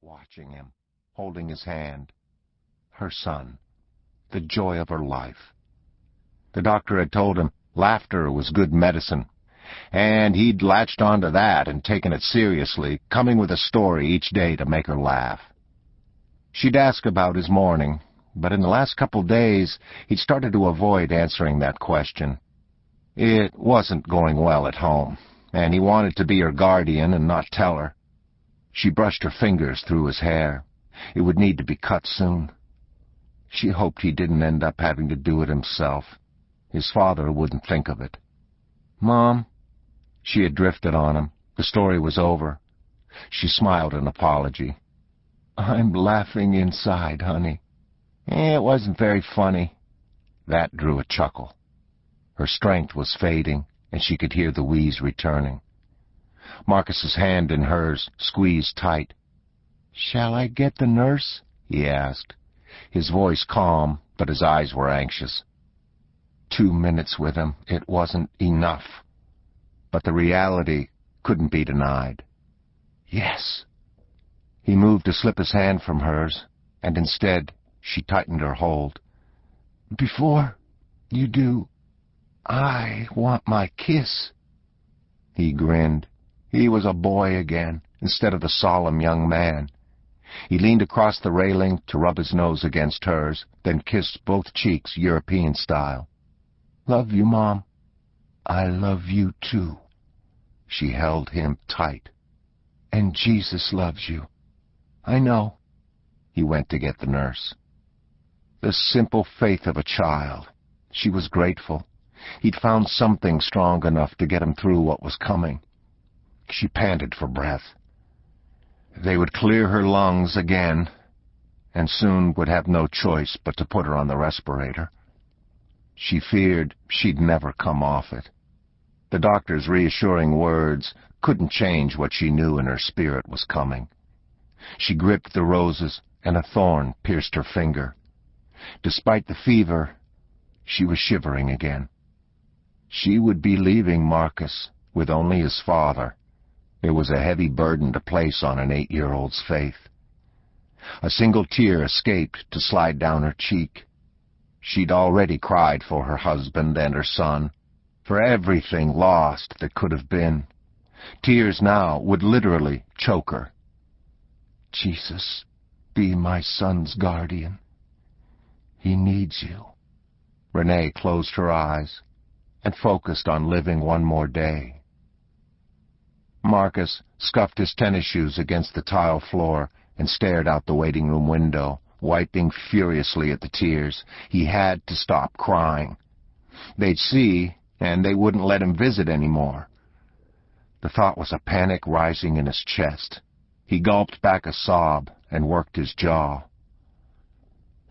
watching him, holding his hand. Her son, the joy of her life. The doctor had told him laughter was good medicine, and he'd latched onto that and taken it seriously, coming with a story each day to make her laugh. She'd ask about his morning, but in the last couple days he'd started to avoid answering that question. It wasn't going well at home, and he wanted to be her guardian and not tell her. She brushed her fingers through his hair. It would need to be cut soon. She hoped he didn't end up having to do it himself. His father wouldn't think of it. "Mom?" She had drifted on him. The story was over. She smiled an apology. "I'm laughing inside, honey." It wasn't very funny." That drew a chuckle. Her strength was fading, and she could hear the wheeze returning. Marcus's hand in hers squeezed tight. "Shall I get the nurse?" he asked, his voice calm, but his eyes were anxious. 2 minutes with him, it wasn't enough. But the reality couldn't be denied. "Yes." He moved to slip his hand from hers, and instead she tightened her hold. "Before you do, I want my kiss." He grinned. He was a boy again, instead of the solemn young man. He leaned across the railing to rub his nose against hers, then kissed both cheeks European style. "Love you, Mom." "I love you, too." She held him tight. "And Jesus loves you." "I know." He went to get the nurse. The simple faith of a child. She was grateful. He'd found something strong enough to get him through what was coming. She panted for breath. They would clear her lungs again, and soon would have no choice but to put her on the respirator. She feared she'd never come off it. The doctor's reassuring words couldn't change what she knew in her spirit was coming. She gripped the roses, and a thorn pierced her finger. Despite the fever, she was shivering again. She would be leaving Marcus with only his father. It was a heavy burden to place on an 8-year-old's faith. A single tear escaped to slide down her cheek. She'd already cried for her husband and her son, for everything lost that could have been. Tears now would literally choke her. "Jesus, be my son's guardian. He needs you." Renee closed her eyes and focused on living one more day. Marcus scuffed his tennis shoes against the tile floor and stared out the waiting room window, wiping furiously at the tears. He had to stop crying. They'd see, and they wouldn't let him visit anymore. The thought was a panic rising in his chest. He gulped back a sob and worked his jaw.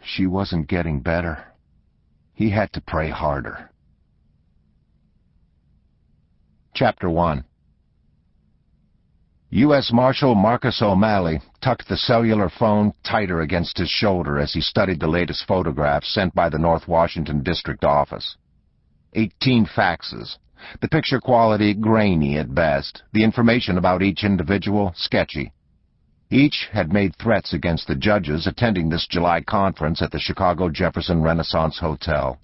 She wasn't getting better. He had to pray harder. Chapter 1. U.S. Marshal Marcus O'Malley tucked the cellular phone tighter against his shoulder as he studied the latest photographs sent by the North Washington District Office. 18 faxes. The picture quality grainy at best, the information about each individual sketchy. Each had made threats against the judges attending this July conference at the Chicago Jefferson Renaissance Hotel.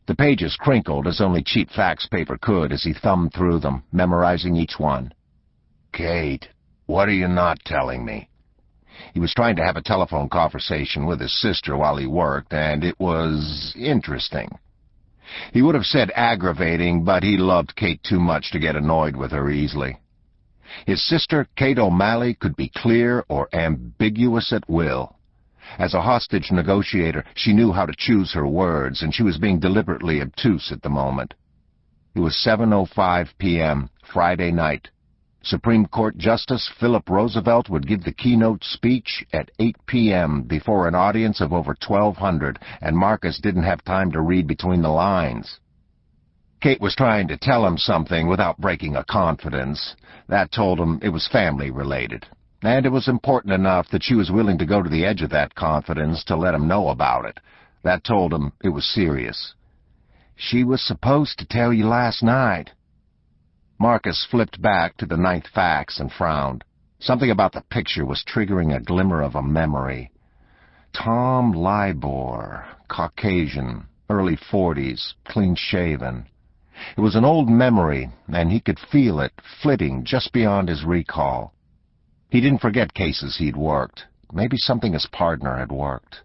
The pages crinkled as only cheap fax paper could as he thumbed through them, memorizing each one. "Kate, what are you not telling me?" He was trying to have a telephone conversation with his sister while he worked, and it was interesting. He would have said aggravating, but he loved Kate too much to get annoyed with her easily. His sister, Kate O'Malley, could be clear or ambiguous at will. As a hostage negotiator, she knew how to choose her words, and she was being deliberately obtuse at the moment. It was 7:05 p.m., Friday night. Supreme Court Justice Philip Roosevelt would give the keynote speech at 8 p.m. before an audience of over 1,200, and Marcus didn't have time to read between the lines. Kate was trying to tell him something without breaking a confidence. That told him it was family-related, and it was important enough that she was willing to go to the edge of that confidence to let him know about it. That told him it was serious. "She was supposed to tell you last night." Marcus flipped back to the 9th fax and frowned. Something about the picture was triggering a glimmer of a memory. Tom Libor, Caucasian, early 40s, clean-shaven. It was an old memory, and he could feel it flitting just beyond his recall. He didn't forget cases he'd worked. Maybe something his partner had worked.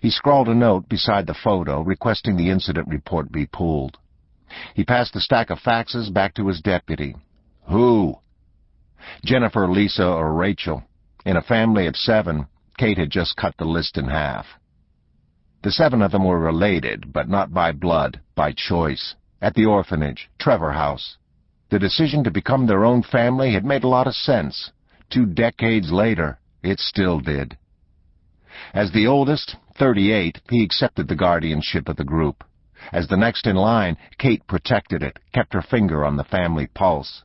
He scrawled a note beside the photo requesting the incident report be pulled. He passed the stack of faxes back to his deputy. Who? Jennifer, Lisa, or Rachel. In a family of 7, Kate had just cut the list in half. The 7 of them were related, but not by blood, by choice. At the orphanage, Trevor House. The decision to become their own family had made a lot of sense. 2 decades later, it still did. As the oldest, 38, he accepted the guardianship of the group. As the next in line, Kate protected it, kept her finger on the family pulse.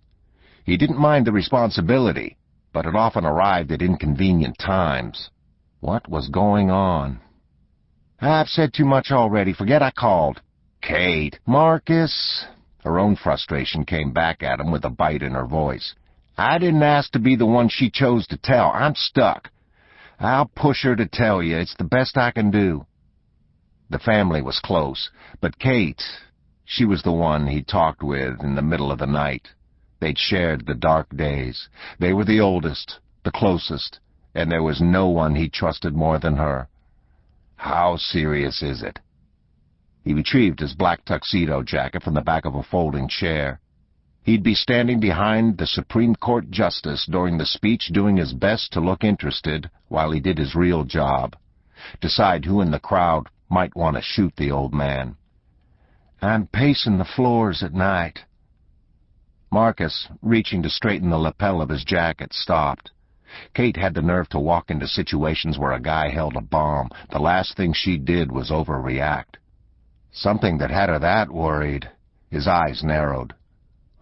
He didn't mind the responsibility, but it often arrived at inconvenient times. What was going on? I've said too much already. Forget I called. Kate, Marcus. Her own frustration came back at him with a bite in her voice. I didn't ask to be the one she chose to tell. I'm stuck. I'll push her to tell you. It's the best I can do. The family was close, but Kate, she was the one he talked with in the middle of the night. They'd shared the dark days. They were the oldest, the closest, and there was no one he trusted more than her. How serious is it? He retrieved his black tuxedo jacket from the back of a folding chair. He'd be standing behind the Supreme Court Justice during the speech, doing his best to look interested while he did his real job. Decide who in the crowd might want to shoot the old man. I'm pacing the floors at night. Marcus, reaching to straighten the lapel of his jacket, stopped. Kate had the nerve to walk into situations where a guy held a bomb. The last thing she did was overreact. Something that had her that worried. His eyes narrowed.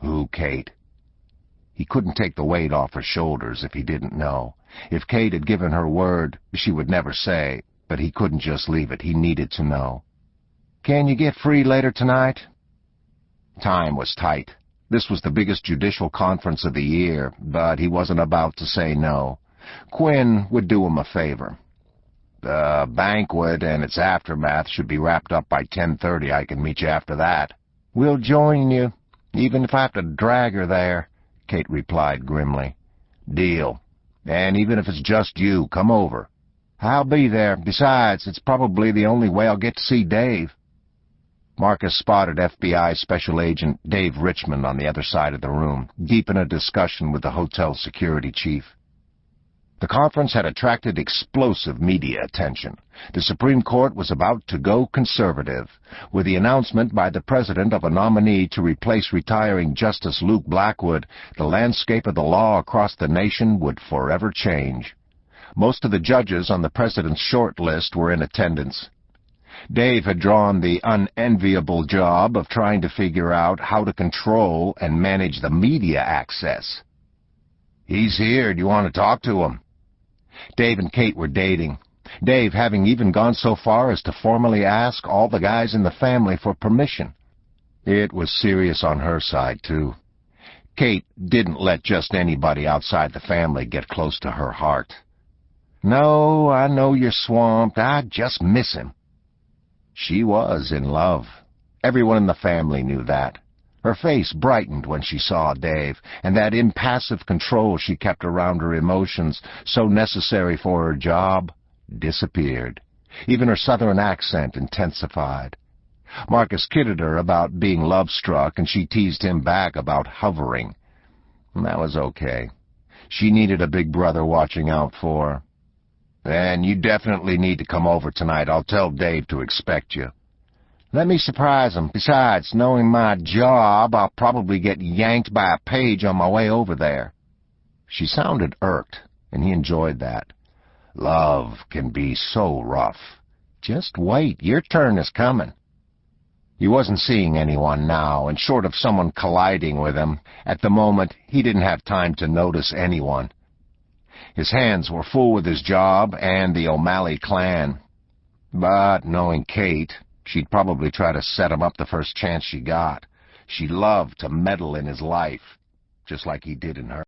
Who, Kate? He couldn't take the weight off her shoulders if he didn't know. If Kate had given her word, she would never say, but he couldn't just leave it. He needed to know. Can you get free later tonight? Time was tight. This was the biggest judicial conference of the year, but he wasn't about to say no. Quinn would do him a favor. The banquet and its aftermath should be wrapped up by 10:30. I can meet you after that. We'll join you, even if I have to drag her there, Kate replied grimly. Deal. And even if it's just you, come over. I'll be there. Besides, it's probably the only way I'll get to see Dave. Marcus spotted FBI Special Agent Dave Richmond on the other side of the room, deep in a discussion with the hotel security chief. The conference had attracted explosive media attention. The Supreme Court was about to go conservative, with the announcement by the president of a nominee to replace retiring Justice Luke Blackwood. The landscape of the law across the nation would forever change. Most of the judges on the president's short list were in attendance. Dave had drawn the unenviable job of trying to figure out how to control and manage the media access. He's here. Do you want to talk to him? Dave and Kate were dating, Dave having even gone so far as to formally ask all the guys in the family for permission. It was serious on her side, too. Kate didn't let just anybody outside the family get close to her heart. No, I know you're swamped. I just miss him. She was in love. Everyone in the family knew that. Her face brightened when she saw Dave, and that impassive control she kept around her emotions, so necessary for her job, disappeared. Even her southern accent intensified. Marcus kidded her about being love-struck, and she teased him back about hovering. That was okay. She needed a big brother watching out for her. Then you definitely need to come over tonight. I'll tell Dave to expect you. Let me surprise him. Besides, knowing my job, I'll probably get yanked by a page on my way over there. She sounded irked, and he enjoyed that. Love can be so rough. Just wait. Your turn is coming. He wasn't seeing anyone now, and short of someone colliding with him, at the moment he didn't have time to notice anyone. His hands were full with his job and the O'Malley clan. But knowing Kate, she'd probably try to set him up the first chance she got. She loved to meddle in his life, just like he did in her.